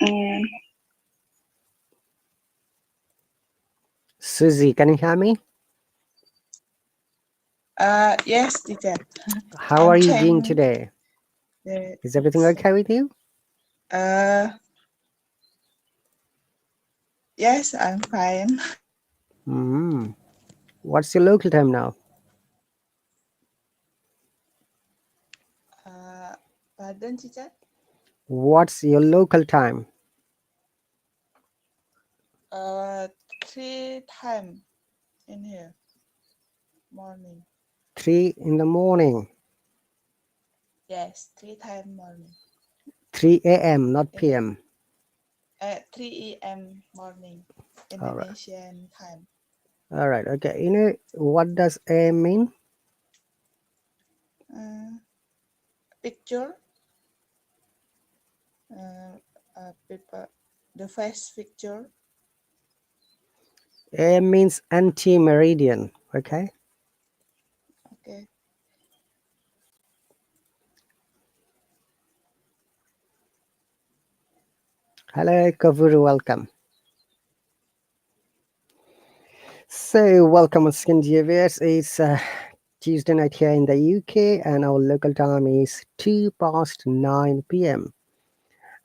Mm, Susie, can you hear me? yes, teacher. How I'm are you doing trying today? the Is everything okay with you? uh yes, I'm fine. Hmm. What's your local time now? Pardon, teacher. What's your local time? Uh, 3 time in here morning. 3 in the morning. Yes, 3 time morning 3 a.m., not in p.m. 3 morning All right. Indonesian time. All right. Okay. You know what does a.m. mean? Uh, Picture people the first picture. A.m. means anti-meridian. Okay. Okay. Hello, Kavuru. Welcome. So, welcome once again, dear viewers. It's Tuesday night here in the UK, and our local time is 2 past 9 p.m.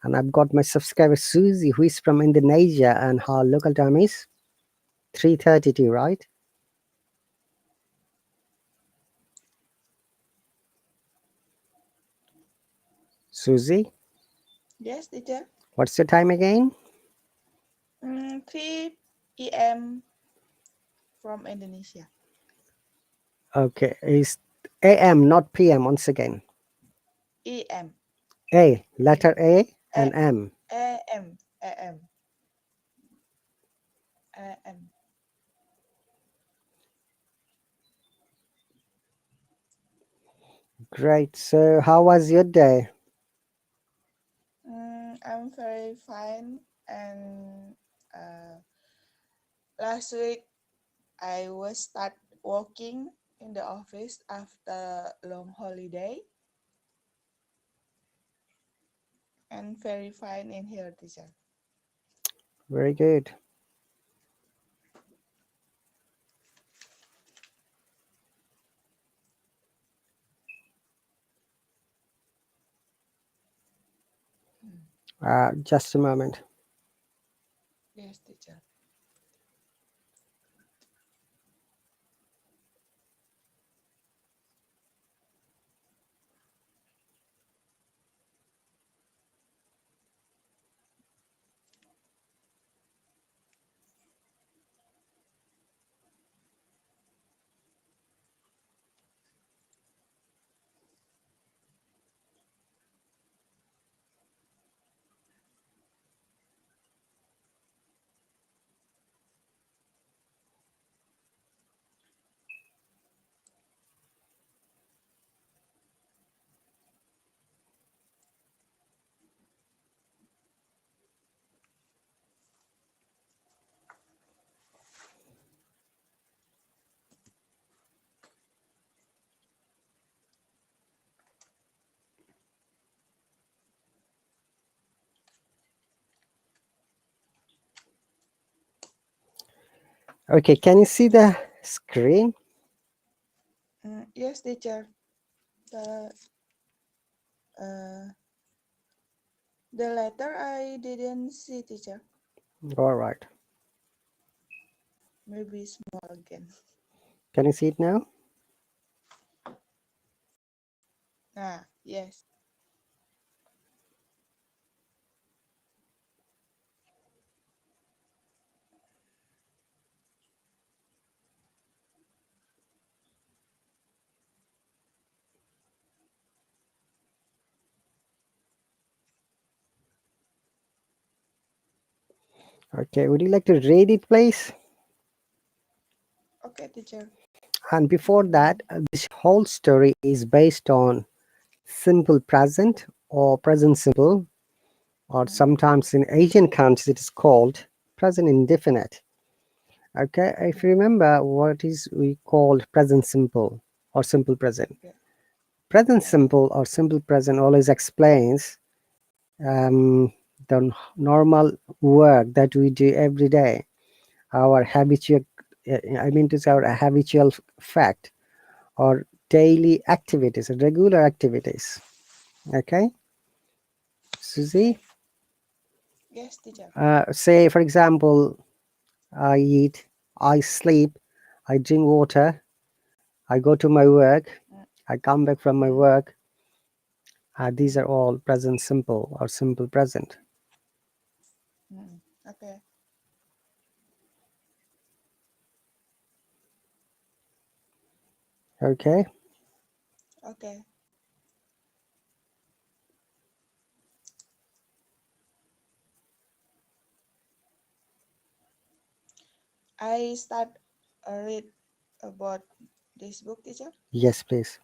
And I've got my subscriber Susie, who is from Indonesia, and her local time is 3:32, right? Susie, Yes, teacher. what's your time again? 3 p.m. from Indonesia. Okay, it's AM, not PM. Once again, E.M. A, E- letter A, A- and M. A.M. A.M. A.M. Great. So, how was your day? I'm very fine. And uh, last week I was start working in the office after long holiday and very fine in here, teacher. Very good. Mm. Just a moment. Yes, teacher. Okay, can you see the screen? Yes, teacher. The uh, the letter I didn't see, teacher. All right. Maybe small again. Can you see it now? Yes. Okay, would you like to read it, please? Okay, teacher. And before that, this whole story is based on simple present or present simple, or Mm, sometimes in Asian countries it is called present indefinite. Okay, if you mm, remember what is we called present simple or simple present. okay. Present simple or simple present always explains um, the normal work that we do every day, our habitual, I mean to say our habitual fact, or daily activities, regular activities. Okay, Susie. Okay. Yes, teacher. Say for example, I eat, I sleep, I drink water, I go to my work, Mm, I come back from my mm, work. These mm, are all present simple or simple present. Okay. Okay. Okay. I start read about this book, teacher. Yes, please.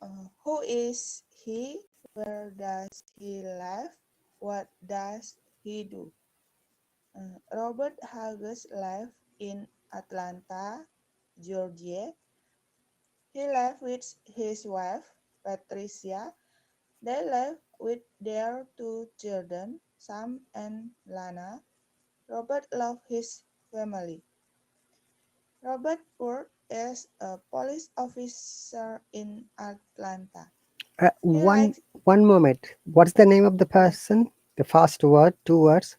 Uh, who is he? Where does he live? What does he do? Robert Hughes lived in Atlanta, Georgia. He lived with his wife, Patricia. They live with their two children, Sam and Lana. Robert loved his family. Robert worked as a police officer in Atlanta. He One liked, one moment. What's the name of the yes, person? The first word, two words.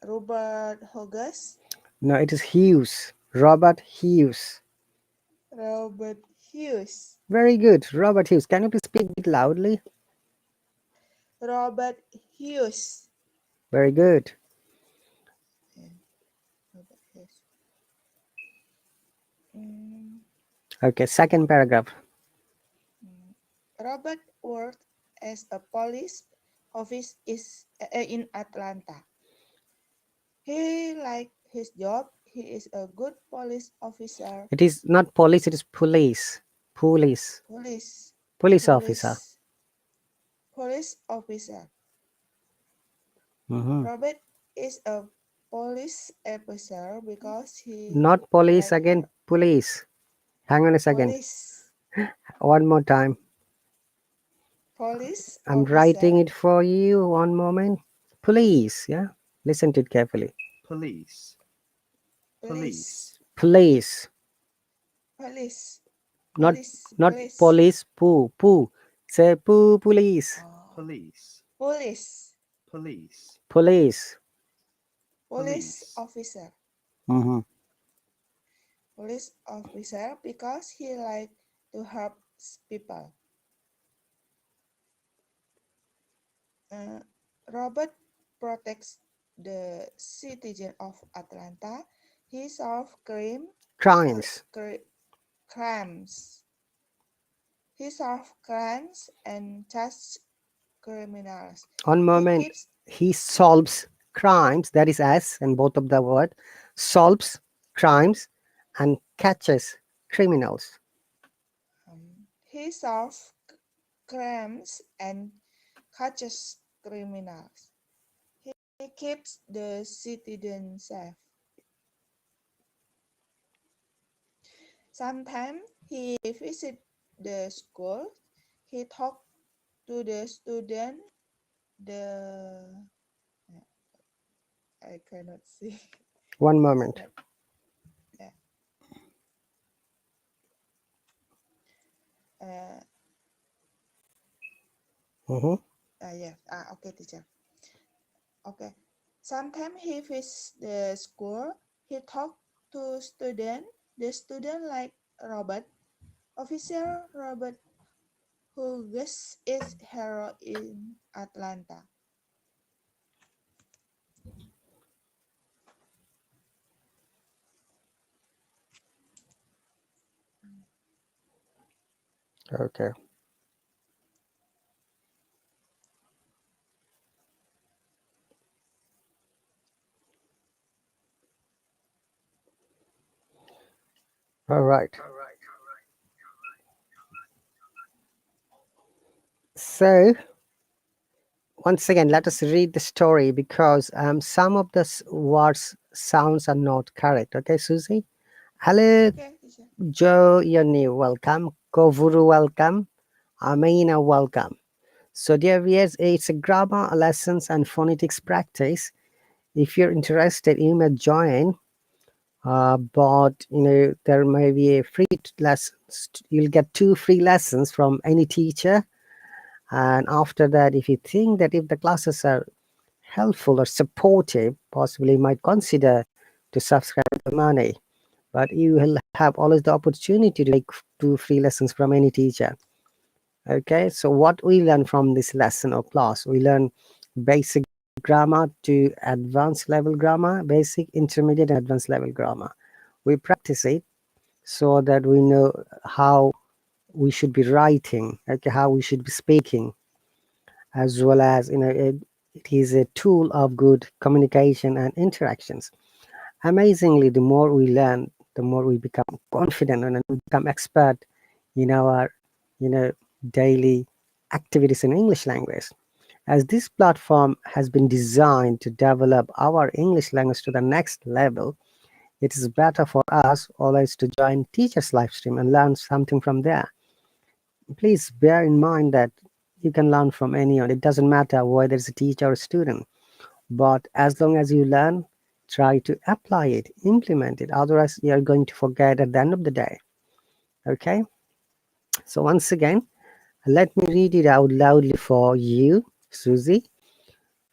Robert Hughes. No, it is Hughes. Robert Hughes. Robert Hughes. Very good, Robert Hughes. Can you please speak a bit loudly? Robert Hughes. Very good. Yeah, Robert Hughes. Mm, Okay, second paragraph. mm. Robert worked as a police officer in Atlanta. He liked his job. He is a good police officer. It is not police. It is police. Police. Police, Police officer. police, police officer. Hmm. Robert is a police officer because he Not police like again. her Police. Hang on a second. police, One more time. police I'm writing officer, it for you. One moment. Police. Yeah. Listen to it carefully. police, police, police, Police. police, Not police, not police. police. Poo poo. Say poo police. Oh, police, police, police, Police. police police, officer, Hmm. police officer because he like to help people. Uh, Robert protects the citizen of Atlanta. He solves Crimes. crimes. He solves crimes and charges criminals. One He moment. keeps He solves crimes. That is S and both of the word. Solves crimes and catches criminals. he solves crimes and catches criminals. He keeps the citizen safe. Sometimes he visits the school. He talks to the student. The I cannot see. One It's moment. like yeah. Uh, Hmm. yeah. Okay, teacher. Okay. Sometimes he visits the school. He talk to student. The student like Robert. Officer Robert Hughes is hero in Atlanta. Okay. All right. So once again, let us read the story because some of the words sounds are not correct. Okay, Susie. Hello, Okay, teacher. Joe. You're new. Welcome. Kovuru. Welcome. Amina. Welcome. So, dear viewers, it's a grammar lessons and phonetics practice. If you're interested, you may join. But there may be a free lessons. You'll get 2 free lessons from any teacher. And after that, if you think that if the classes are helpful or supportive, possibly you might consider to subscribe the money. But you will have always the opportunity to take 2 free lessons from any teacher. Okay, so what we learn from this lesson or class, we learn basic grammar to advanced level grammar, basic, intermediate, and advanced level grammar. We practice it so that we know how we should be writing, okay, how we should be speaking, as well as it is a tool of good communication and interactions. Amazingly, the more we learn, the more we become confident and we become expert in our you know daily activities in English language. As this platform has been designed to develop our English language to the next level, it is better for us always to join teachers live stream and learn something from there. Please bear in mind that you can learn from anyone. It doesn't matter whether it's a teacher or a student, but as long as you learn, try to apply it, implement it. Otherwise, you're going to forget at the end of the day. Okay? So, once again, let me read it out loudly for you, Susie.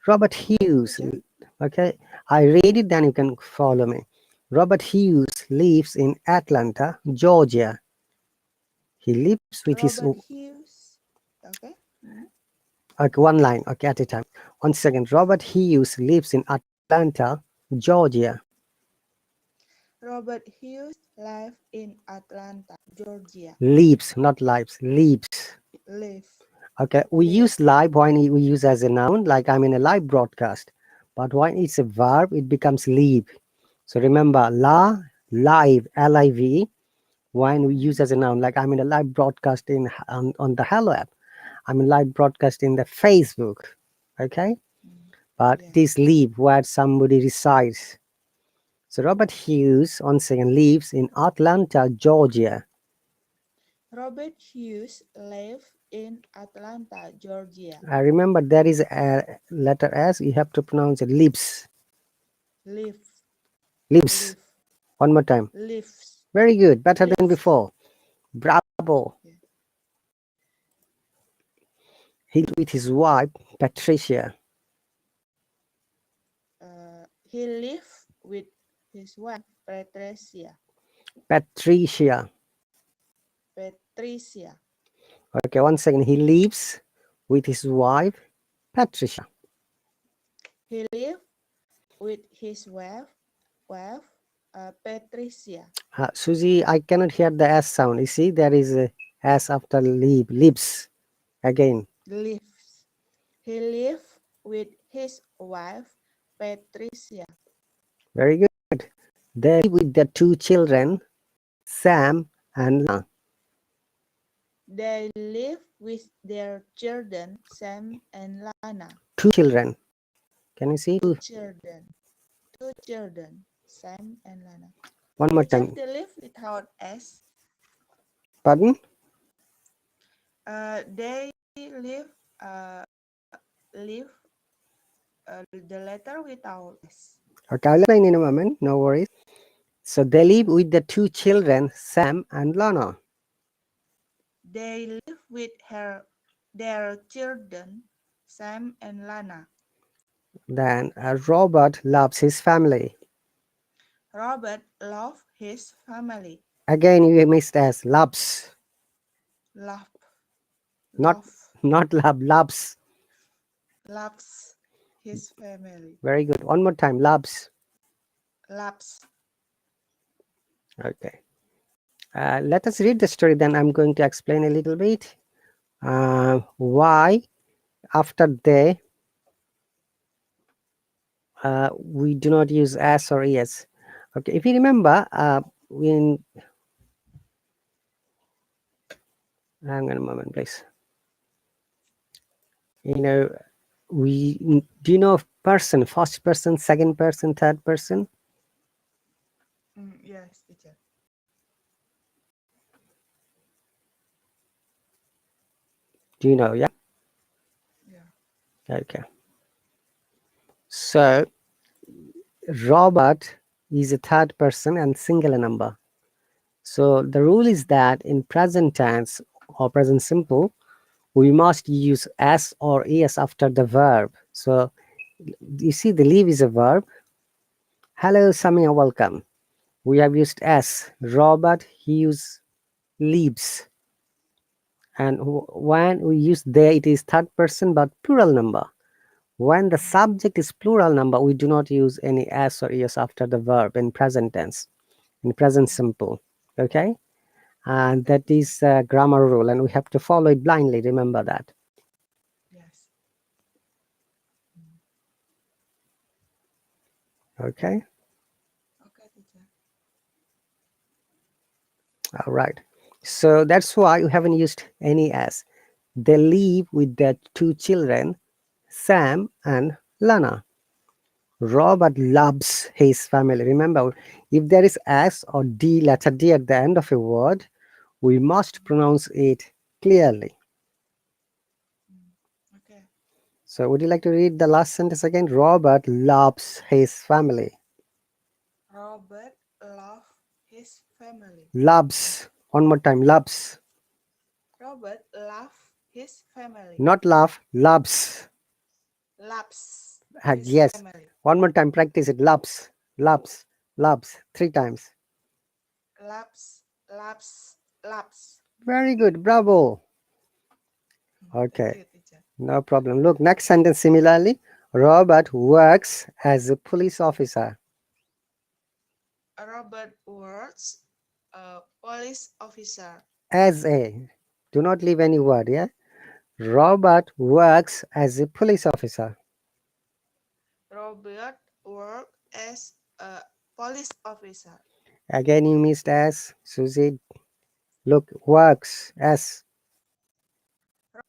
Robert Hughes. Teacher. Okay? I read it, then you can follow me. Robert Hughes lives in Atlanta, Georgia. He lives with his. Robert Hughes. Okay. Okay, one line, okay, at a time. 1 second. Robert Hughes lives in Atlanta, Georgia. Robert Hughes live in Atlanta, Georgia. Lives, not lives, lives. Live. Okay, we Live. use live when we use as a noun, like I'm in a live broadcast. But when it's a verb, it becomes live. So remember, live, Live, when we use as a noun, like I'm in a live broadcast on the Hello app. I'm in live broadcast in the Facebook. Okay, but it Yes. is live where somebody resides. So Robert Hughes, once again, lives in Atlanta, Georgia. Robert Hughes live in Atlanta, Georgia. I remember there is a letter S. You have to pronounce it lives. Live. Lives. Live. One more time. Lives. Very good. Better than Live. before. Bravo. Yeah. He with his wife, Patricia. He live with his wife, Patricia. Patricia. Patricia. Okay, 1 second. He lives with his wife, Patricia. He live with his wife, Patricia. Susie, I cannot hear the S sound. You see, there is a S after live. Lives. Again. Lives. He live with his wife, Patricia. Very good. They live with their 2 children, Sam and Lana. They live with their children, Sam and Lana. 2 children. Can you see? Two children. Two children, Sam and Lana. One more Teacher, time. they live without S. Pardon? They live live the letter without S. Okay, I'll explain in a moment. No worries. So they live with the 2 children, Sam and Lana. They live with their children, Sam and Lana. Then Robert loves his family. Robert loves his family. Again, you missed as loves, Love, not love, not love, loves. loves his family. Very good. One more time, loves. Loves. Okay. Let us read the story. Then I'm going to explain a little bit why after they we do not use as or es. Okay, if you remember, in hang on a moment, please. You know, do you know of person, first person, second person, third person? Yes, teacher. Do you know? Yeah. Okay. So Robert is a third person and singular number. So the rule is that in present tense or present simple, we must use s or es after the verb. So you see, the leave is a verb. Hello, Samia, welcome. We have used s. Robert, he used leaves. And when we use there, it is third person but plural number. When the subject is plural number, we do not use any s or es after the verb in present tense, in present simple. Okay? And Okay, that teacher. is a grammar rule, and we have to follow it blindly. Remember that. Yes. Mm. Okay? Okay, teacher. All right. So that's why you haven't used any s. They live with their two children, Sam and Lana. Robert loves his family. Remember, if there is S or D, letter D at the end of a word, we must pronounce it clearly. Mm. Okay. So, would you like to read the last sentence again? Robert loves his family. Robert loved his family. Loves. One more time. Loves. Robert loved his family. Not love. Loves. Loves his Yes. family. One more time. Practice it. Loves. Loves. Loves. Three times. Loves, loves, loves. Very good. Bravo. Thank Okay. you, teacher. No problem. Look, next sentence similarly. Robert works as a police officer. Robert works a police officer. As a. Do not leave any word, yeah? Robert works as a police officer. Robert works as a police officer. Again, you missed as. Susie, look, works as.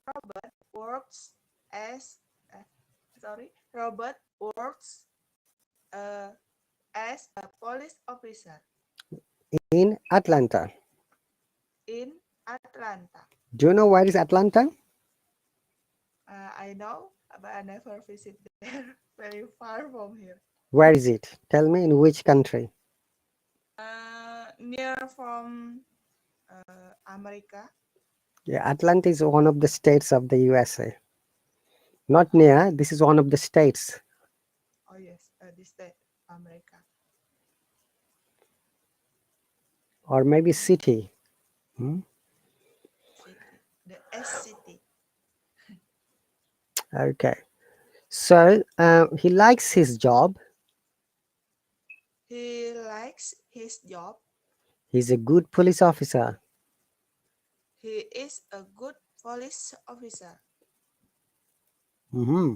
Robert works as Robert works uh, as a police officer In Atlanta. in Atlanta. Do you know where is Atlanta? I know, but I never visit there. Very far from here. Where is it? Tell me in which country? Near from America. Yeah, Atlanta is one of the states of the USA. Not near, this is one of the states. Oh yes, the state America Or maybe city. Hmm? city, the S city. Okay. So he likes his job. He likes his job. He's a good police officer. He is a good police officer. Hmm.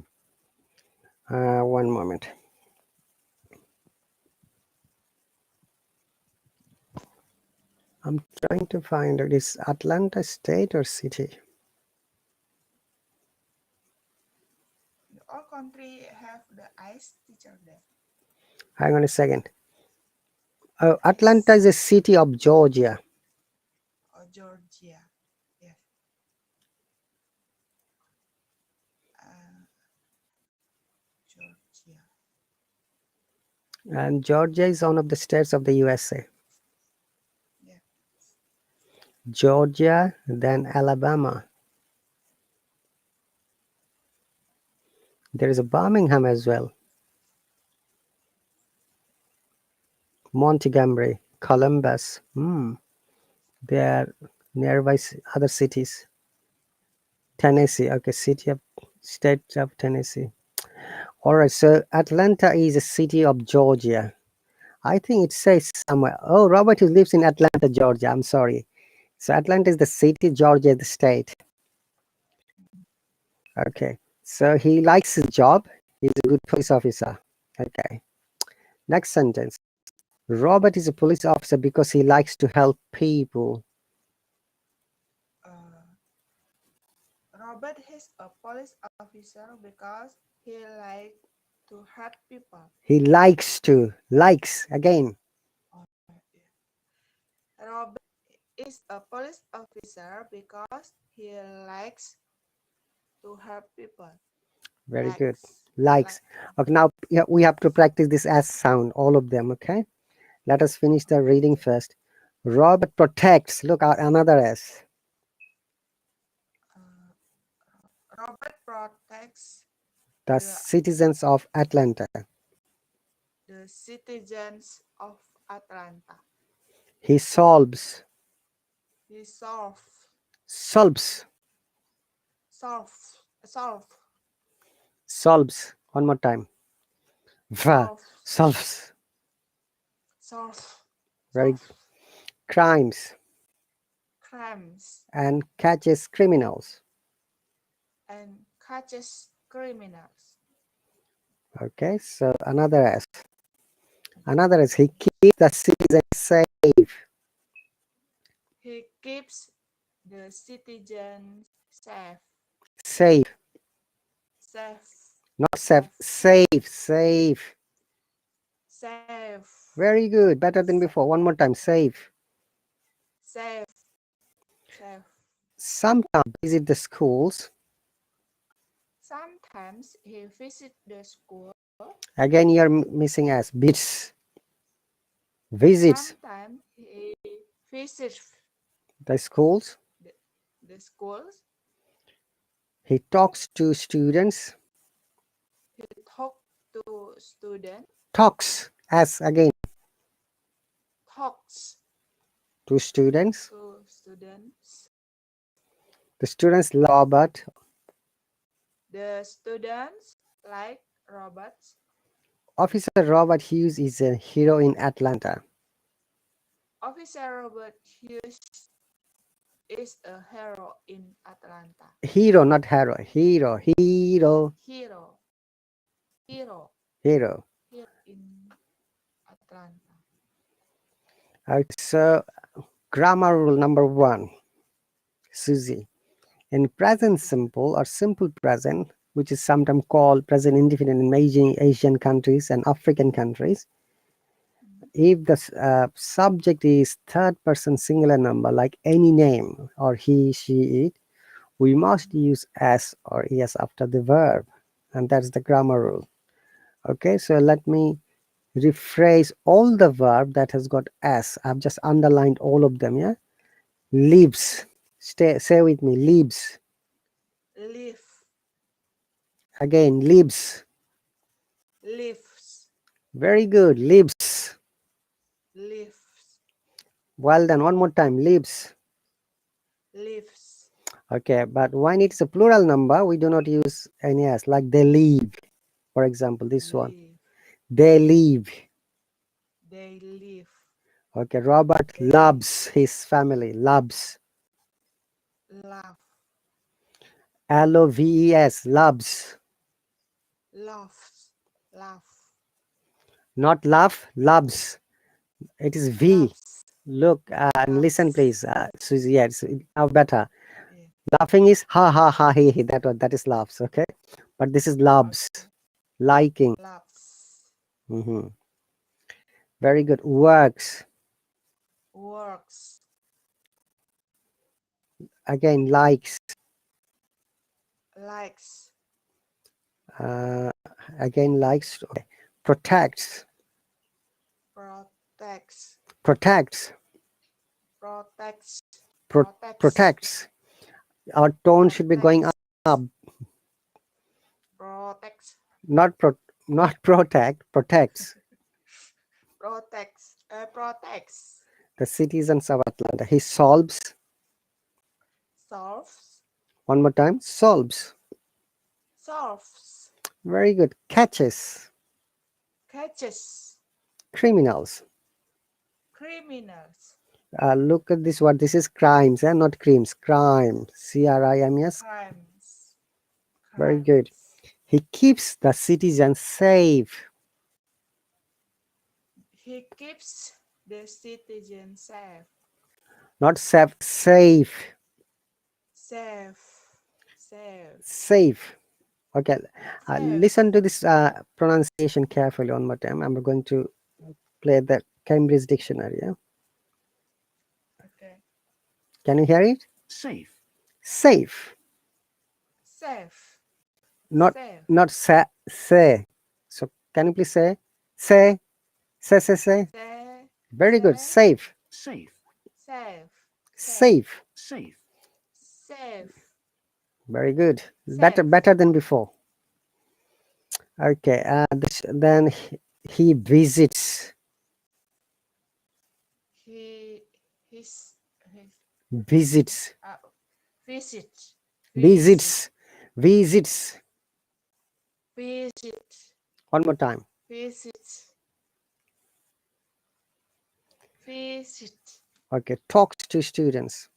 One moment. I'm trying to find it. Is Atlanta state or city? All country have the ice teacher there. Hang on a second. Oh, Atlanta Ice is a city of Georgia. or Georgia. Yes. Uh, Georgia. And Georgia is one of the states of the USA. Yeah. Georgia, then Alabama. There is a Birmingham as well. Montgomery, Columbus. They are nearby other cities. Tennessee. Okay, city of state of Tennessee. All right, so Atlanta is a city of Georgia. I think it says somewhere. Oh, Robert who lives in Atlanta, Georgia. I'm sorry. So Atlanta is the city, Georgia is the state. Okay. So he likes his job. He's a good police officer. Okay. Next sentence. Robert is a police officer because he likes to help people. Uh, Robert is a police officer because he like to help people. He likes to. Likes. Again. Oh, yeah. Robert is a police officer because he likes to help people. Very good. Likes. Likes. Like. Okay, now yeah, we have to practice this S sound, all of them. Okay, let us finish the reading Okay. first. Robert protects. Look, another S. Uh, Robert protects The the citizens of Atlanta. citizens of Atlanta. He solves. He Solves. solve, Solves. One more time. Va. solve, Solves. solve, Very solve good. Crimes crimes and catches criminals. and catches criminals. Okay, so another S. Another S. He keeps the citizens safe. He keeps the citizens safe, Safe. safe, Not safe. safe, Safe. Safe. safe, Very good. Better than safe, before. One more time. Safe. safe, safe. Sometimes visit the schools. Sometimes he visits the school. Again, you're missing S. Visits. Visits Sometimes he visits the schools. the, the schools. He talks to students. He talks to students. Talks. S again Talks to students. to students. The students love Robert. The students like robots. Officer Robert Hughes is a hero in Atlanta. Officer Robert Hughes is a hero in Atlanta. Hero, not hero. Hero. Hero. Hero, hero, Hero. hero in Atlanta. So, grammar rule number one, Susie. In present simple or simple present, which is sometimes called present indefinite in Asian countries and African countries, Mhm. if the subject is third person singular number like any name or he, she, it, we must Mhm. use s or es after the verb, and that's the grammar rule. Okay, so let me rephrase all the verb that has got s. I've just underlined all of them. Yeah, lives. Say with me, lives. Live, Again, lives. lives, Very good, lives. lives, Well done. One more time, lives. lives, Okay, but when it's a plural number, we do not use any s, like they leave. For example, this one, live. they leave. They live, Okay, Robert they live. loves his family. Loves. Love, Loves. Loves. loves, love, Not love, loves. It is V. loves, Look and listen, loves. please. Susie, yes, now better. Yeah. Laughing is ha ha ha he he. That is loves. Okay, but this is loves. Okay. Liking. Loves, Mhm. Very good. Works. works, Again, likes. likes, Uh, again, likes. Okay. Protects. protects, Protects. protects, Pro- protects, protects. Our tone should be going protects, up. protects, Not not protect. Protects protects, the citizens of Atlanta. He solves. solves, One more time. Solves. solves, Very good. Catches catches, criminals. criminals, Look at this word. This is crimes and not crimes. Crime. CRIMS. crimes, Very good. crimes. He keeps the citizens safe. He keeps the citizen safe, Not safe. Safe. safe, safe, Safe. Okay. safe. Listen to this pronunciation carefully one more time. I'm going to play the Cambridge Dictionary. Yeah? Okay. Can you hear it? safe, Safe. Safe, Not Safe. not say say. So can you please say say? Say. Very good. Say. Safe. Safe. Safe. Safe. Safe. Safe. Safe. Very good. Safe. Better than before. Okay. Then he visits. He his Visits. uh, visit visit Visits. Visits. visit One more time. visit visit Okay. Talks to students.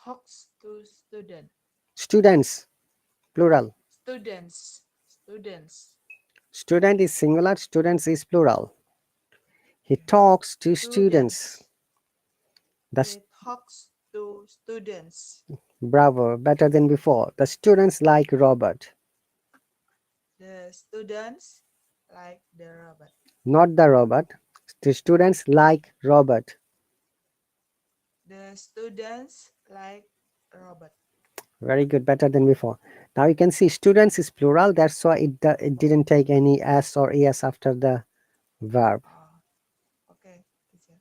talks to student Students. Plural. students Student is singular. Students is plural. He talks to students. students. The He talks to students. Bravo. Better than before. The students like Robert. The students like the robot. Not the robot. The students like Robert. The students like robot. Very good, better than before. Now you can see students is plural. That's why it didn't take any s or es after the verb. Oh, okay, teacher.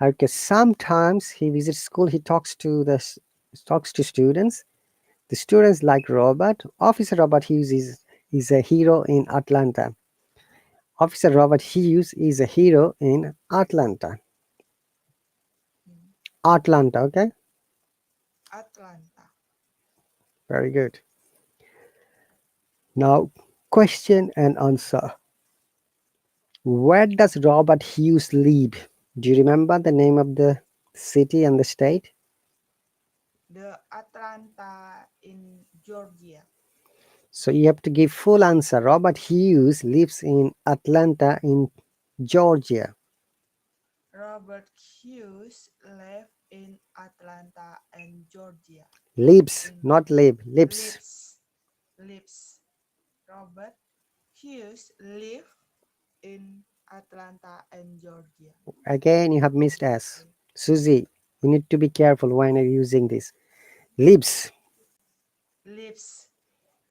Okay, sometimes he visits school. He talks to students. The students like Robert. Officer Robert Hughes is a hero in Atlanta. Officer Robert Hughes is a hero in Atlanta. Hmm. Atlanta. Okay, Atlanta. very good. Now question and answer. Where does Robert Hughes live? Do you remember the name of the city and the state? The Atlanta in Georgia. So you have to give full answer. Robert Hughes lives in Atlanta in Georgia. Robert Hughes lived in Atlanta and Georgia. Lives, In not live. Lives. lives lives. Robert Hughes lived in Atlanta and Georgia. Again, you have missed S. Okay. Susie, you need to be careful when you're using this. Lives. Lives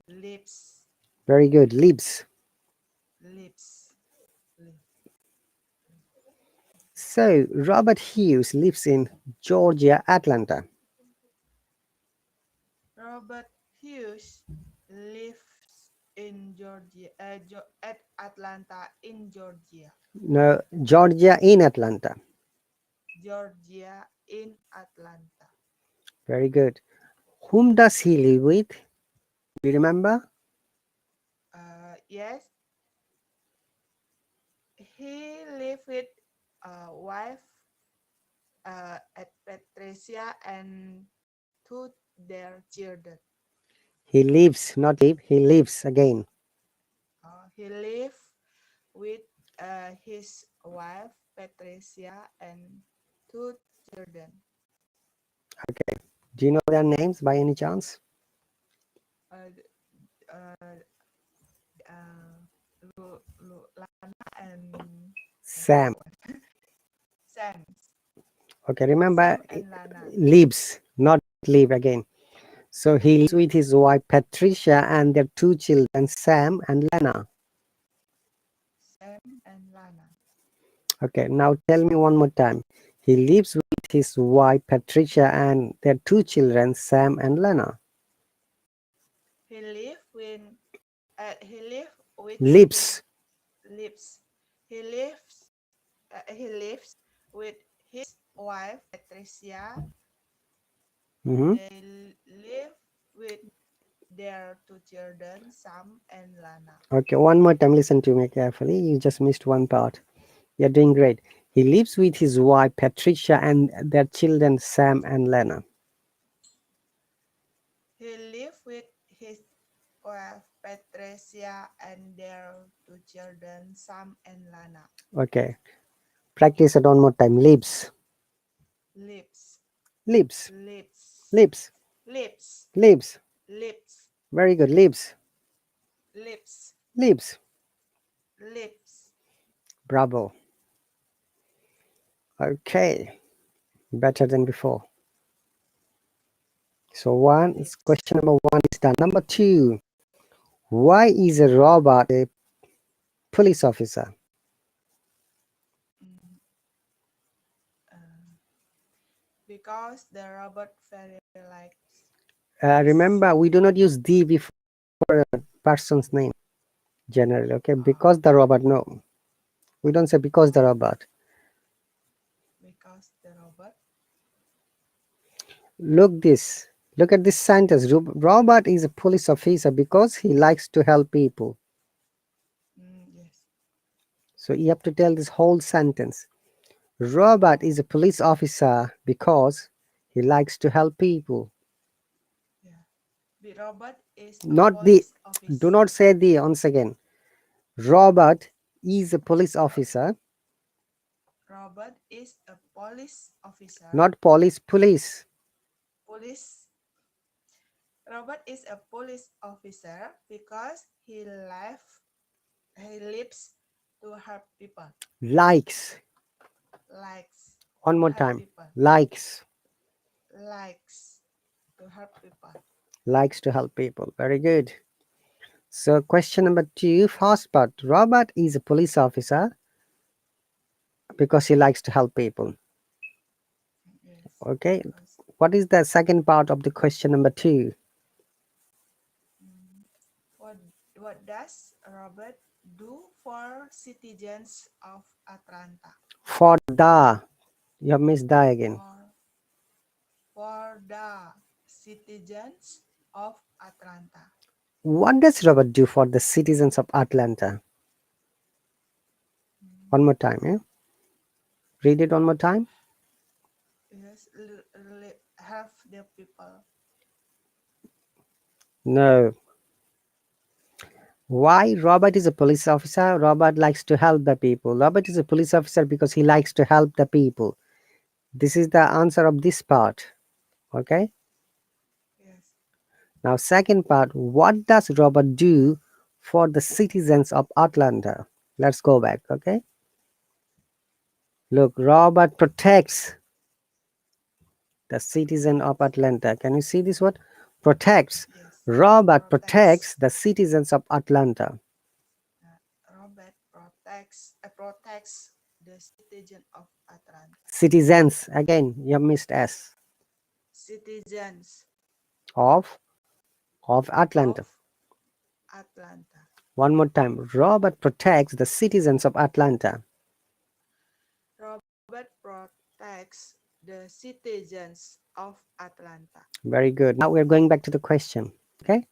lives Very good. Lives. lives live. So Robert Hughes lives in Georgia, Atlanta. Robert Hughes lives in Georgia at Atlanta in Georgia. No, Georgia in Atlanta. Georgia in Atlanta. Very good. Whom does he live with? Do you remember? Yes, he lived with wife at Patricia and two their children. He lives, not live, he lives again. He lived with his wife Patricia and two children. Okay. Do you know their names by any chance? Uh, uh, Lana and Sam. Sam. Okay, remember Sam and Lana. lives, not live again. So he lives with his wife Patricia and their two children, Sam and Lena. Sam and Lana. Okay, now tell me one more time. He lives with his wife Patricia and their two children, Sam and Lena. He live when he live with his Lives. lives. He lives with his wife Patricia. Mhm. They live with their two children, Sam and Lana. Okay, one more time. Listen to me carefully. You just missed one part. You're doing great. He lives with his wife Patricia and their children Sam and Lena. He live with his wife Patricia and their two children, Sam and Lana. Okay. Practice it one more time. Lives. Lives, Lives. lives, Lives. lives, Lives. lives, Very good. Lives. lives, Lives. lives. Bravo. Okay. Better than before. So one is Yes. question number one is done. Number two, why is a robot a police officer? Mm, uh, because the robot very likes police. Remember, we do not use the before a person's name generally. Okay, Uh, because the robot. No, we don't say because the robot. because the robot. Look this. Look at this sentence. Robert is a police officer because he likes to help people. Yes. So you have to tell this whole sentence. Robert is a police officer because he likes to help people. Yeah. The robot is a Not the. police Do office. not say the once again. Robert is a police officer, Robot is a police officer. not police. Police. Police. Robert is a police officer because he lives to help people. Likes. Likes One to more help time. people. Likes. Likes to help people. Likes to help people. Very good. So question number two, first part. Robert is a police officer because he likes to help people. Yes. Okay. Because What is the second part of the question number two? mm, what what does Robert do for citizens of Atlanta? For the. You have missed the again. For for the citizens of Atlanta. What does Robert do for the citizens of Atlanta? One Mm, more time, yeah? Read it one more time. yes, help the people. No. Why Robert is a police officer? Robert likes to help the people. Robert is a police officer because he likes to help the people. This is the answer of this part. Okay. Yes. Now, second part, what does Robert do for the citizens of Atlanta? Let's go back. Okay. Look, Robert protects the citizen of Atlanta. Can you see this word? Protects. Yes. Robert protects Protects. the citizens of Atlanta. Robert protects the citizen of Atlanta. Citizens. Again, you have missed S. Citizens Of of Atlanta. Atlanta. One more time. Robert protects the citizens of Atlanta. Robert protects the citizens of Atlanta. Very good. Now we're going back to the question. Okay.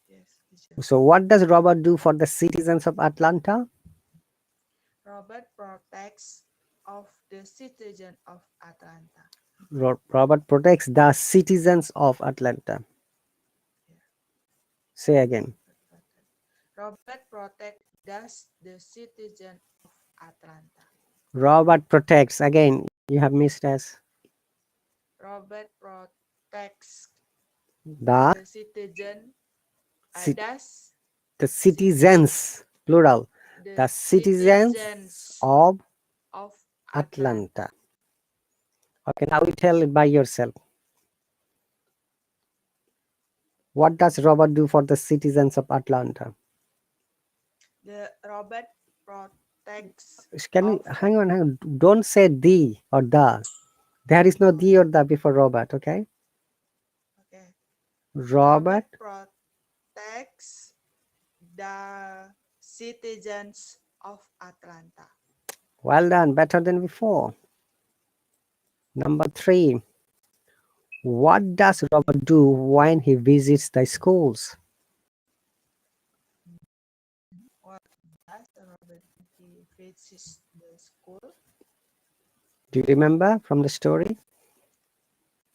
Yes, teacher. So what does Robert do for the citizens of Atlanta? Robert protects of the citizen of Atlanta. Robert protects the citizens of Atlanta. Yeah. Say again. Robert protects the citizen of Atlanta. Robert protects. Again, you have missed S. Robert protects The the citizen. ci- Does the citizen citizens, plural. the The citizens citizens of of Atlanta. Atlanta. Okay, now you tell it by yourself. What does Robert do for the citizens of Atlanta? The Robert protects Can we of hang on, hang on? Don't say the or the. There is no oh the or the before Robert, okay? okay. Robert, Robert protects the citizens of Atlanta. well done, better than before. Number three, what does Robert do when he visits the schools? What does Robert he visits the school? Do you remember from the story?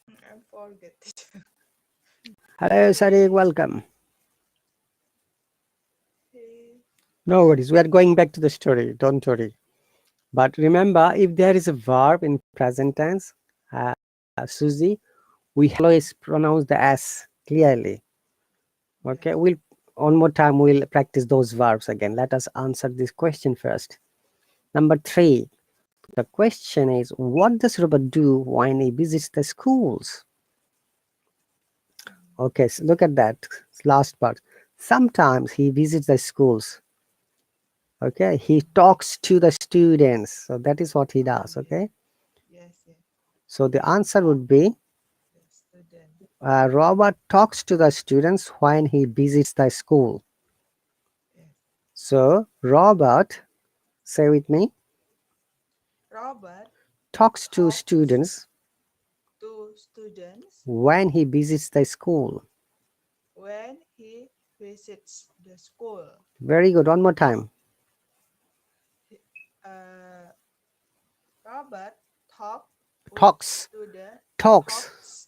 I forget it. Hello, Sadiq, welcome. He- No worries, we are going back to the story, don't worry. But remember, if there is a verb in present tense, Susie, we always pronounce the S clearly. Okay, yes. we'll one more time we'll practice those verbs again. Let us answer this question first. Number three, the question is, what does Robert do when he visits the schools? Okay, so look at that last part. Sometimes he visits the schools. Okay, he talks to the students. So that is what he Oh, does. yes. Okay, Yes, yes. so the answer Talk would be the student. Robert talks to the students when he visits the school. Yes. So Robert, say with me, Robert talks to talks students to students when he visits the school. when he visits the school. Very good. One more time. He- Uh, Robert talk with Talks, student talks talks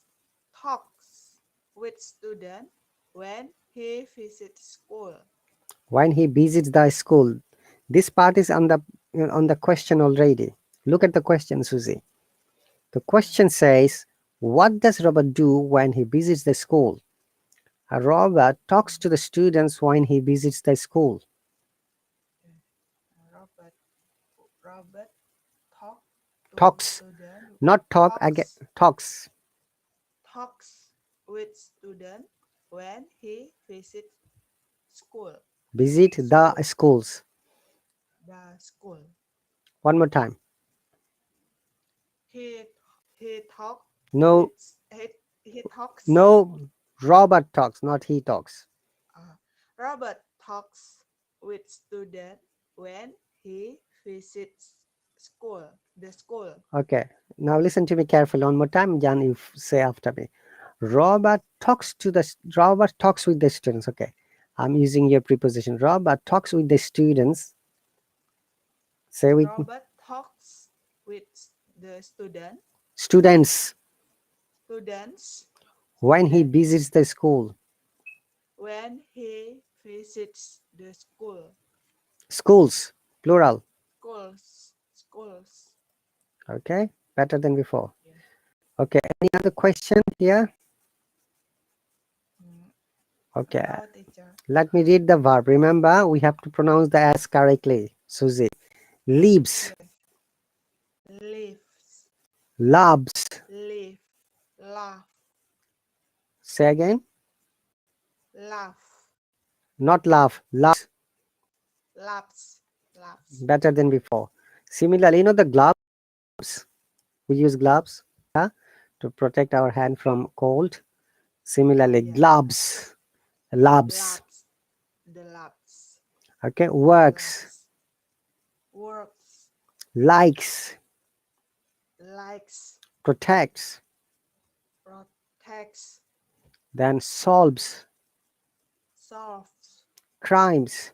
talks with student when he visits school. when he visits the school. This part is on the question already. Look at the question, Susie. The question says, "What does Robert do when he visits the school?" Robert talks to the students when he visits the school. Yes. Robert talk to Talks, student not talk again. talks Talks. talks with student when he visits school. Visit the School. schools. The school. One more time. He he talk No, with he talks. no. Robert talks, not he talks. Robert talks with student when he visits school. The school. Okay. Now listen to me carefully. One more time, Jan. You say after me. Robert talks with the students. Okay. I'm using your preposition. Robert talks with the students. Say with me. Robert talks with the Students students when he students visits the school. when he visits the school. Schools, plural. Schools. Okay. Better than before. Yeah. Okay. Any other question here? Mm, Okay. no, teacher. Let me read the verb. Remember, we have to pronounce the S correctly. Susie. Leaves, Yes. Lives. loves. Live. Laugh. Say again. Laugh. Not laugh. Loves. Laughs. Laughs. Better than before. Similarly, the gloves. We use gloves, yeah, to protect our hand from cold. Oh Similarly, yeah. gloves, labs. Laughs. The laughs. Okay, works, Laughs. Works. likes, Likes. protects, Protects. then solves, Solves. crimes,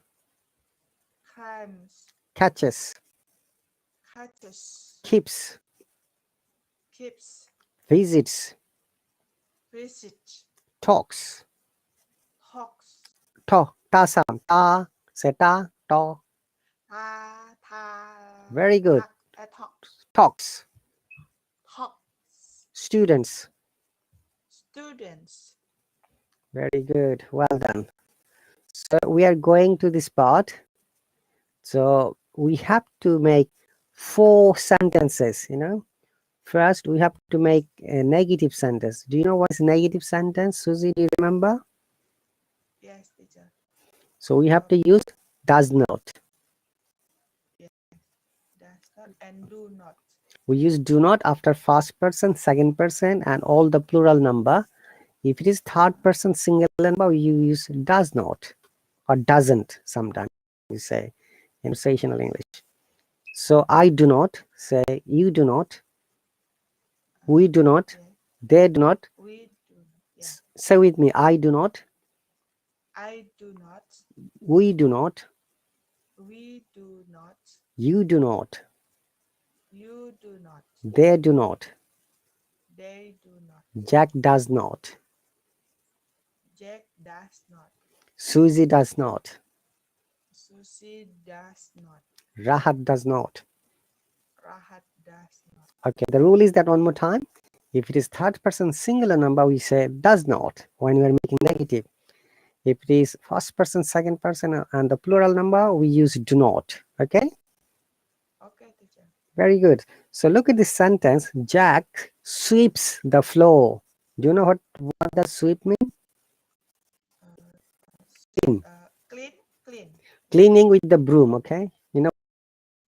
Crimes. catches, Catches. keeps, Keeps. visits, Visit. talks. Talks. Ta sam, ta, seta, to. Very good. Talks. Talks. Talks. Students. Students. Very good. Well done. So we are going to this part. So we have to make 4 sentences. First, we have to Yes. make a negative sentence. Do you know what is negative sentence, Susie? Do you remember? Yes, teacher. So we have to use does not. Yes. Does not and do not. We use do not after first person, second person, and all the plural number. If it is third person singular number, you use does not or doesn't sometimes we say in conversational English. So I do not, say you do not, we do not, Yeah. they do not. We do. Yeah. Say with me, I do not, I do not. we do not, We do not. you do not, You do not. they do not, They do not. Jack does not, Jack does not. Susie does not, Susie does not. Rahat does not. Rahat does not. Okay, the rule is that one more time. If it is third person singular number, we say does not when we are making negative. If it is first person, second person, and the plural number, we use do not. Okay, Okay, teacher. very good. So look at this sentence. Jack sweeps the floor. Do you know what does sweep mean? Clean, clean. Cleaning with the broom, okay?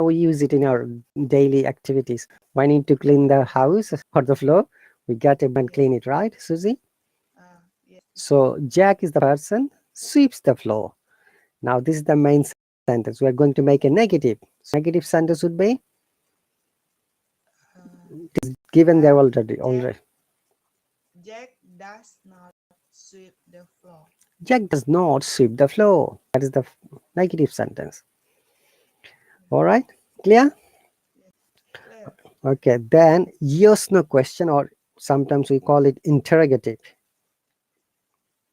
We use it in our daily activities. When I need to clean the house or the floor, we get it and Yes. clean it, right, Susie? Yes, teacher. So Jack is the person, sweeps the floor. Now this is the main sentence. We are going to make a negative. So negative sentence would be Uh, given there Jack, already. Jack, Already. Jack does not sweep the floor. Jack does not sweep the floor. That is the negative sentence. All right, clear? Yes, clear. Okay, then yes no question, or sometimes we call it interrogative.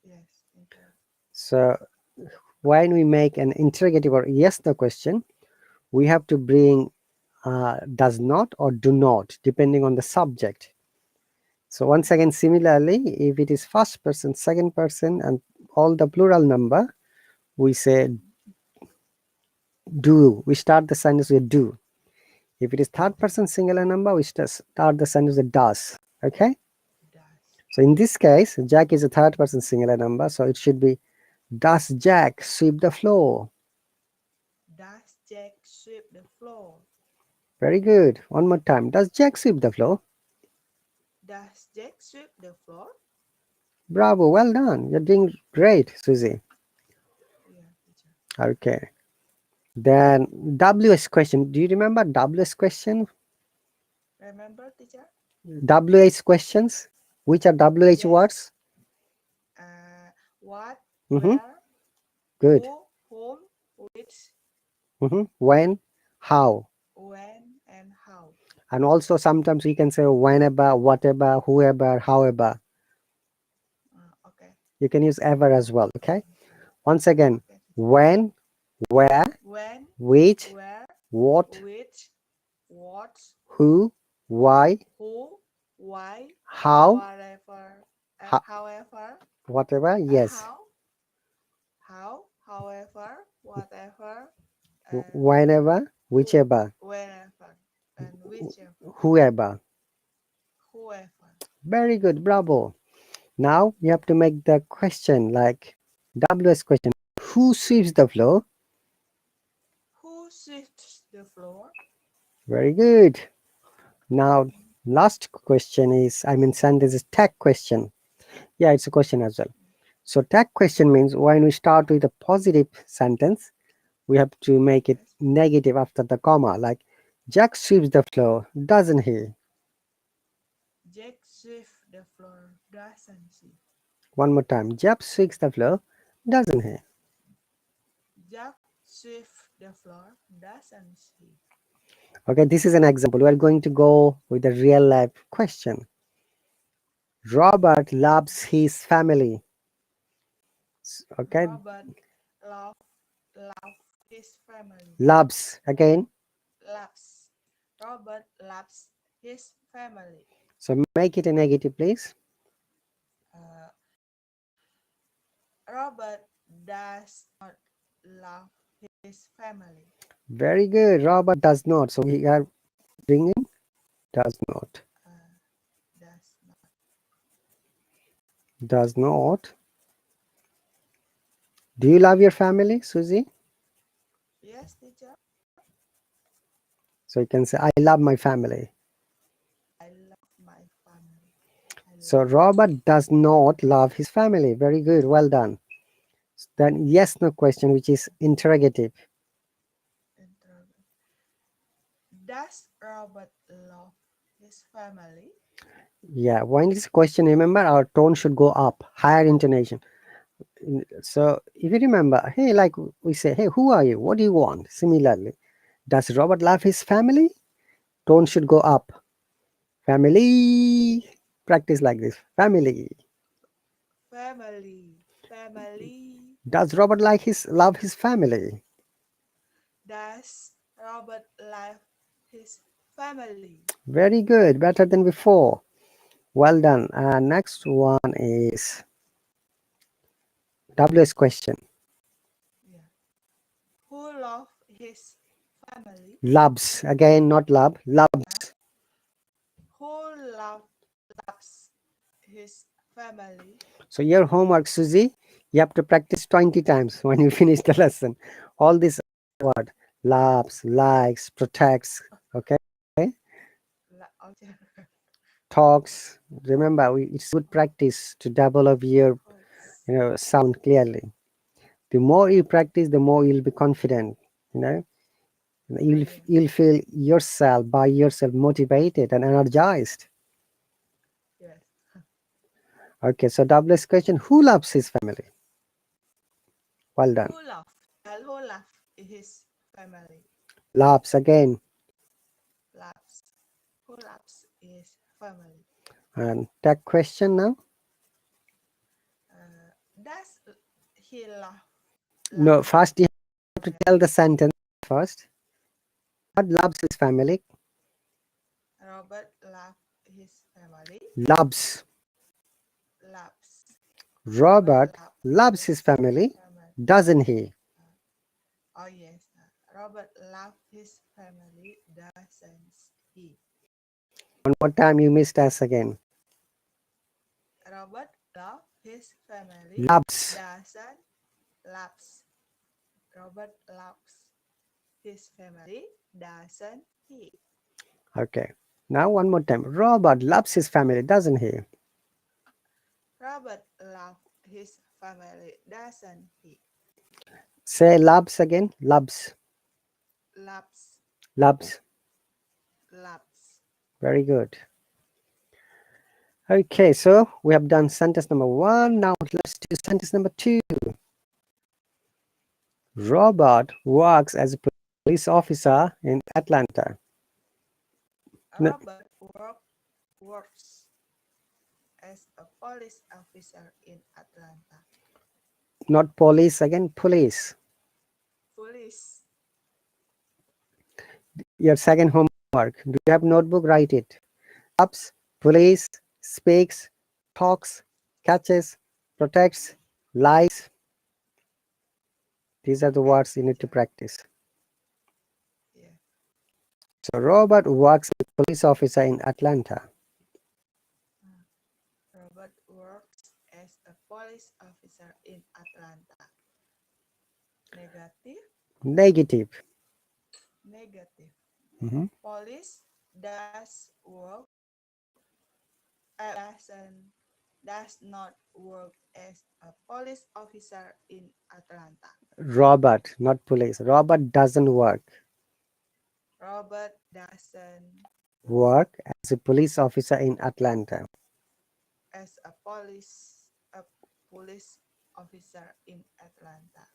Yes, teacher. So when we make an interrogative or yes no question, we have to bring does not or do not depending on the subject. So once again, similarly, if it is first person, second person, and all the plural number, we say do. We start the sentence with do. If it is third person singular number, we start the sentence with does. Okay. Does. So in this case, Jack is a third person singular number, so it should be does Jack sweep the floor? Does Jack sweep the floor? Very good. One more time. Does Jack sweep the floor? Does Jack sweep the floor? Bravo. Well done. You're doing great, Susie. Yeah, teacher. Okay. Then WS question. Do you remember WS question? Remember, teacher? WH questions? Which are WH Yes. words? What, Mm-hmm. where, Good. who, whom, which, Mm-hmm. When, how. when, and how. And also sometimes we can say whenever, whatever, whoever, however. Okay. You can use ever as well. Okay. Once again, Okay, teacher. when, where, When, which, where, what, which, what, who, why, who, why, how, whatever, ho- however, whatever. Yes. however, whatever, and Whenever, who, whichever, whenever, and whichever, whoever. whoever. Very good. Bravo. Now you have to make the question like WS question. Who sweeps the floor? Who sweeps the floor? Very good. Now last question is, I mean sentence is tag question. Yeah, it's a question as well. So tag question means when we start with a positive sentence, we have to make it Yes. negative after the comma. Like Jack sweeps the floor, doesn't he? Jack sweeps the floor, doesn't she? One more time. Jack sweeps the floor, doesn't he? Jack sweeps the floor, doesn't she? Okay, this is an example. We are going to go with a real life question. Robert loves his family. Okay, Robert love love his family. loves again. Loves. Robert loves his family. So make it a negative, please. Uh, Robert does not love his family. Very good. Robert does not. So we are bringing does not. Uh, does not. Does not. Do you love your family, Susie? Yes, teacher. So you can say, I love my family. I love my family. I So love my Robert does not love his family. Very good. Well done. Then yes, no question, which is interrogative. family. Does Robert love his family? Yeah, when it's a question, remember our tone should go up, higher intonation. So if you remember, hey, like we say, hey, who are you? What do you want? Similarly, does Robert love his family? Tone should go up. Family. Practice like this. Family. Family. Family. Does Robert love his family? Does Robert love his family? Very good. Better than before. Well done. And next one is WS question. Yeah. Who love his family? Loves. Again, not love. Huh? Loves. Who loves his family. So your homework, Susie, you have to practice 20 times when you finish the lesson. All this word, loves, likes, protects, okay, Okay. talks. Remember, it's good practice to develop your Talks. sound clearly. The more you practice, the more you'll be confident. You know, you'll Yes. you'll feel yourself by yourself motivated and energized. Yes. Okay, so WS question: who loves his family? Well done. Who love? Child who love his family. Loves again, Loves. Who loves his family. and tech question now. Does he love No, first you have to his tell the sentence first. God loves his family. Robert love his family. Loves. Loves. Robert Robert love loves his his family, family. doesn't he? Oh yes. Robert love his family, doesn't he? One more time, you missed us again. Robert love his family, Loves. doesn't loves. Robert loves his family, doesn't he? Okay. Now one more time. Robert loves his family, doesn't he? Robert love his family, doesn't he? Say loves again. Loves. Loves, Loves. loves. Very good. Okay, so we have done sentence number one. Now let's do sentence number two. Robert works as a police officer in Atlanta. No, Robert works as a police officer in Atlanta. not police again, police. Police, Your second homework. Do you have notebook? Write it. Loves, police, speaks, talks, catches, protects, lies. These are the okay, words you need to teacher. practice. Yeah. So Robert works as a police officer in Atlanta. Uh, Robert works as a police officer in Atlanta. Negative, Negative. negative. Mhm. Police does work does not work as a police officer in Atlanta. Robert, not police. Robert doesn't Robert doesn't work work as a police officer in Atlanta. as a police officer in Atlanta.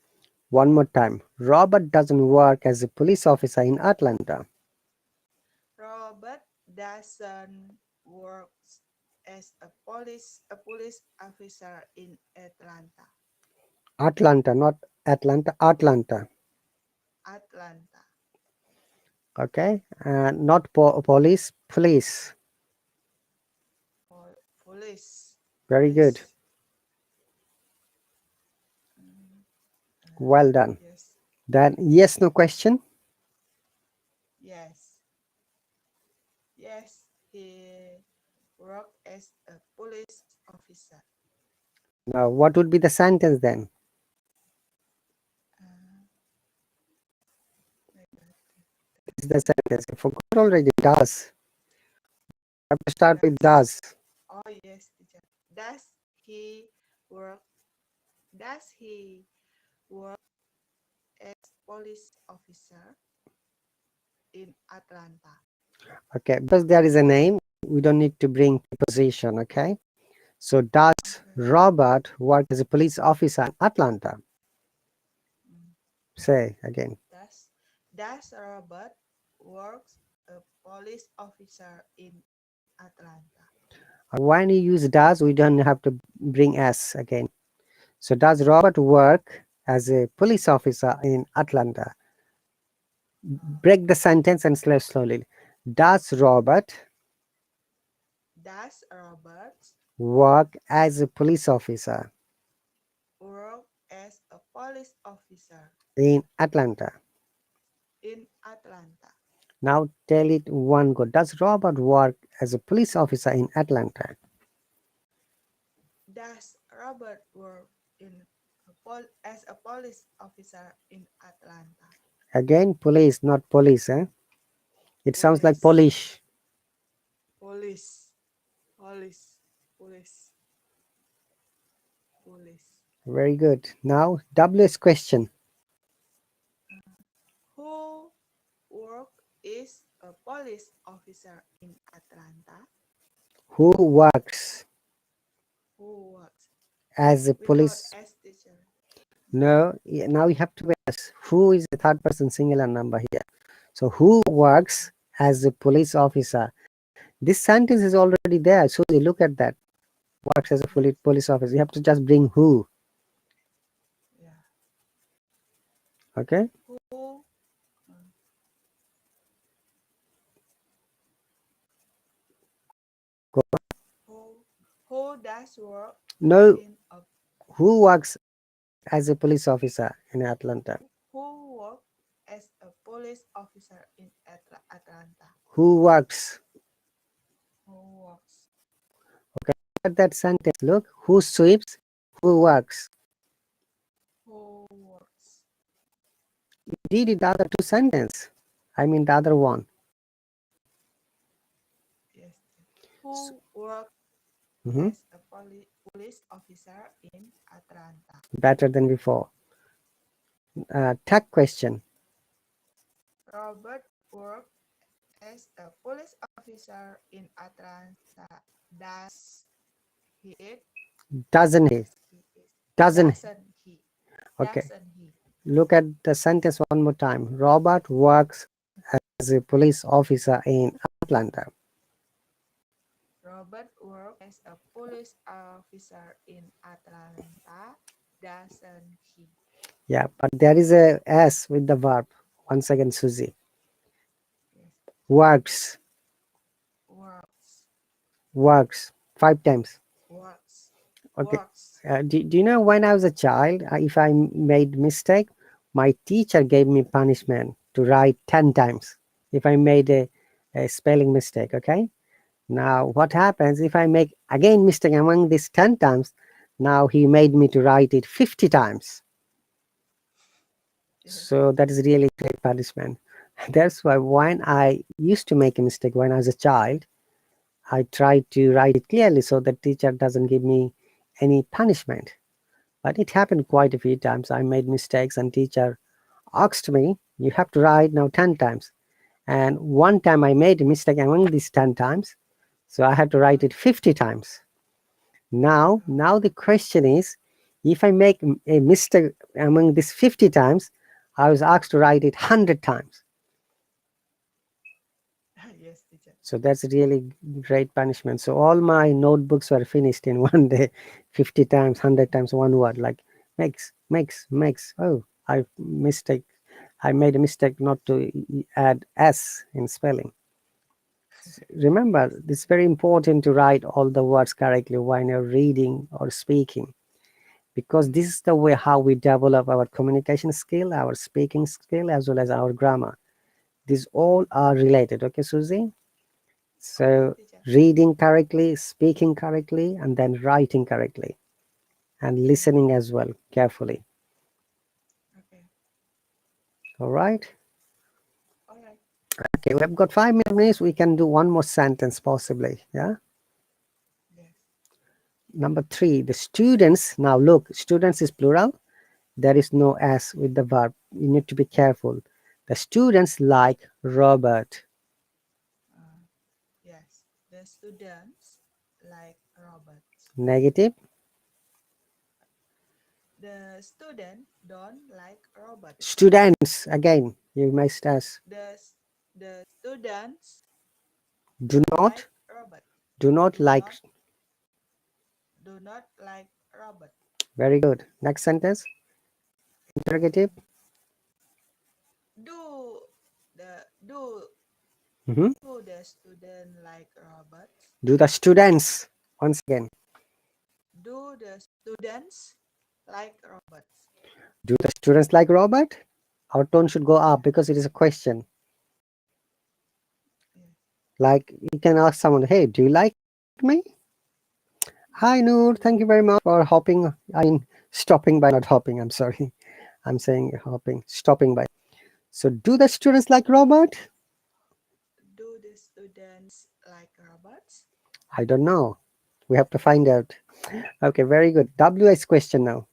One more time. Robert doesn't work as a police officer in Atlanta. Robert doesn't work as a police officer in Atlanta. Atlanta, not Atlanta, Atlanta. Atlanta. Okay, and not police, police. Police. Very good. Police. Mm, Well done. yes. Then yes, no question. Yes. Yes. He worked as a police officer. Now, what would be the sentence then? Uh, This is the sentence. I forgot already. Does. I have to start with does. does. Oh yes, teacher. He work? Does he work as police officer in Atlanta? Okay, because there is a name, we don't need to bring preposition. Okay, so does Okay. Robert work as a police officer in Atlanta? Mm. Say again. Does Robert works a police officer in Atlanta? When you use does, we don't have to bring s again. So does Robert work as a police officer in Atlanta? Break the sentence and slowly. Does Robert Does Robert work as a police officer work as a police officer in Atlanta? in Atlanta? Now tell it one go. Does Robert work as a police officer in Atlanta? Does Robert work in as a police officer in Atlanta? Again, police, not police, eh? It sounds like Police, Polish. police, police, police, police. Very good. Now, WS question. Who work is a police officer in Atlanta? Who works Who works as a without police? S teacher? No, now you have to ask who is the third person singular number here. So, who works as a police officer? This sentence is already there. So, look at that. Works as a Yes. police officer. You have to just bring who. Yeah. Okay. Who uh, Go. who does work No, in a who works as a police officer in Atlanta? who work as a police officer in Atlanta? Who works? Who works? Look at that sentence. Look, who sweeps? Who works? Who works? You did it the other two sentences. I mean the other one. Yes. So, Who work mhm, as a police officer in Atlanta? better than before. Tag question. Robert worked as a police officer in Atlanta. Does he? Doesn't he? Does he? Doesn't he? Doesn't he? Okay. Doesn't he? Look at the sentence one more time. Robert works as a police officer in Atlanta. Robert worked as a police officer in Atlanta. Doesn't he? Yeah, but there is a S with the verb. Once again, Susie. Yes. Works. Works. Works. 5 times. Works. Okay. Works. Do you know when I was a child, if I made mistake, my teacher gave me punishment to write 10 times if I made a spelling mistake. Okay. Now what happens if I make again mistake among these 10 times? Now he made me to write it 50 times. Yes. So that is really great punishment. That's why when I used to make a mistake when I was a child, I tried to write it clearly so the teacher doesn't give me any punishment. But it happened quite a few times. I made mistakes and teacher asked me, you have to write now 10 times. And one time I made a mistake among these 10 times. So I had to write it 50 times. Now the question is, if I make a mistake among these 50 times, I was asked to write it 100 times. Yes, teacher. So that's really great punishment. So all my notebooks were finished in one day, 50 times, 100 times, one word like makes. Oh, I made a mistake not to add S in spelling. Remember, it's very important to write all the words correctly when you're reading or speaking, because this is the way how we develop our communication skill, our speaking skill, as well as our grammar. These all are related. Okay, Susie? Okay, So teacher. reading correctly, speaking correctly, and then writing correctly, and Okay. listening as well carefully. Okay. All right. All right. Okay, we've got 5 minutes. We can do one more sentence possibly. Yeah. Yes. Number 3, the students. Now look, students is plural. There is no S with the verb. You need to be careful. The students like Robert. Uh, yes. The students like Robert. Negative. The student don't like Robert. Students. Again, you must S. The the students Do don't not. like Robert. Do not Do like. not do not like Robert. Very good. Next sentence. Interrogative. Do do Mhm. the student like Robert? Do the students. Once again. Do the students like Robert? Do the students like Robert? Our tone should go up Yeah. because it is a question. Yeah. Like you can ask someone, hey, do you like me? Hi Noor, thank you very much for hopping. I mean, stopping by, not hopping. I'm sorry. I'm saying hopping, stopping by. So, do the students like Robert? Do the students like robots? I don't know. We have to find out. Okay, very good. WS question now.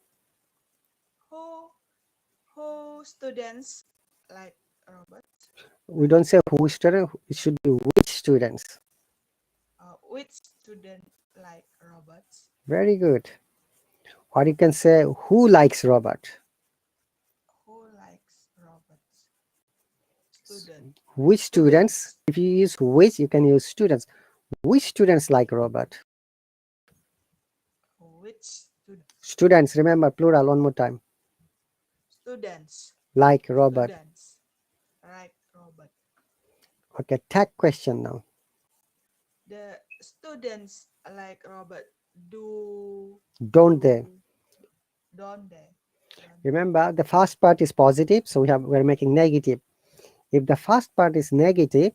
Who who students like robots? We don't say who student, it should be which students. Which student like robots? Very good. Or you can say who likes Robert. Who likes robots? Student. Which students, Students. if you use which, you can use students. Which students like Robert? Which Students, remember plural one more time. students? Like Robert. Students like robot. Okay, tag question now. The students like robot. Do Don't they? do don't they? Don't they? Remember, the first part is positive, so we're making negative. If the first part is negative,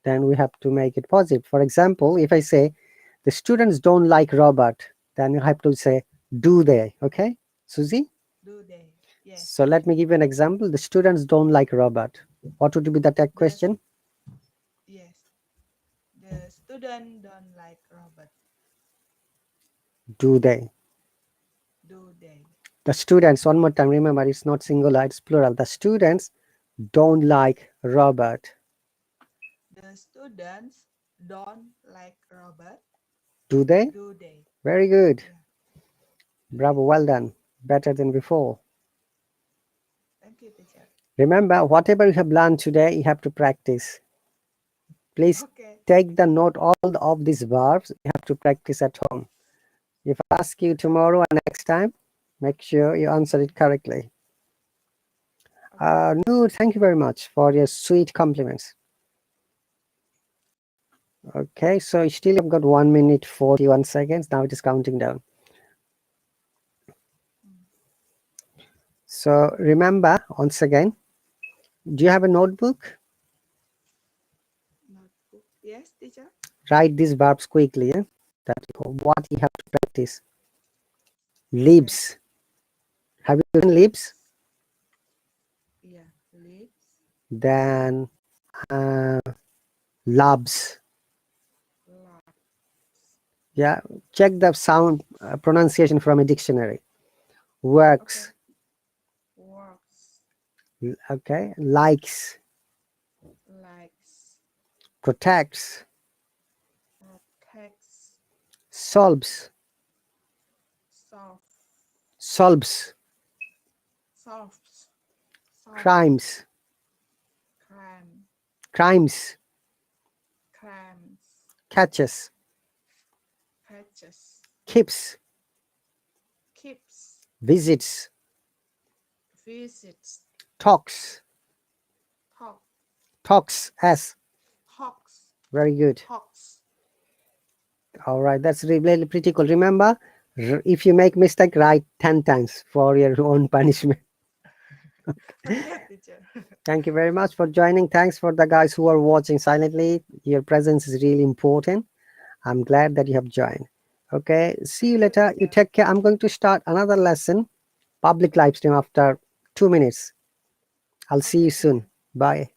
then we have to make it positive. For example, if I say the students don't like Robert, then you have to say do they? Okay, Susie? Do they? Yes. So let me give you an example. The students don't like Robert. What would be the tag The question? yes. The student don't like robot. Do they? Do they? The students, one more time, remember it's not singular, it's plural. The students don't like Robert. The students don't like robot. Do they? Do they? Very good. Yeah. Do Bravo, they? well done. Better than before. Thank you, teacher. Remember, whatever you have learned today, you have to practice. Please Okay. take the note all of these verbs. You have to practice at home. If I ask you tomorrow and next time, make sure you answer it correctly. Okay. Noor, thank you very much for your sweet compliments. Okay, so still I've got 1 minute 41 seconds. Now it is counting down. Mm. So remember, once again, do you have a notebook? Notebook. Yes, teacher. Write these verbs quickly. That what you have to practice. Okay. Lives. Have you done lives? Lips. Yeah. Lips. Then uh, loves. Lots. Yeah, check the sound pronunciation from a dictionary. Okay. Works. Works. Okay, likes, Likes. protects, Protects. solves, Solve. solves, Solves. Solve. crimes, Crime. crimes, Crimes. catches, Catches. keeps, Keeps. visits, Visits. talks, Talk. talks as. Talks. Very good. Talks. All right, that's really pretty cool. Remember, if you make mistake, write 10 times for your own punishment. Okay, teacher. Thank you very much for joining. Thanks for the guys who are watching silently. Your presence is really important. I'm glad that you have joined. Okay, see you Thank you, later. You teacher. take care. I'm going to start another lesson, public live stream after 2 minutes. I'll see you Okay, soon. teacher. Bye.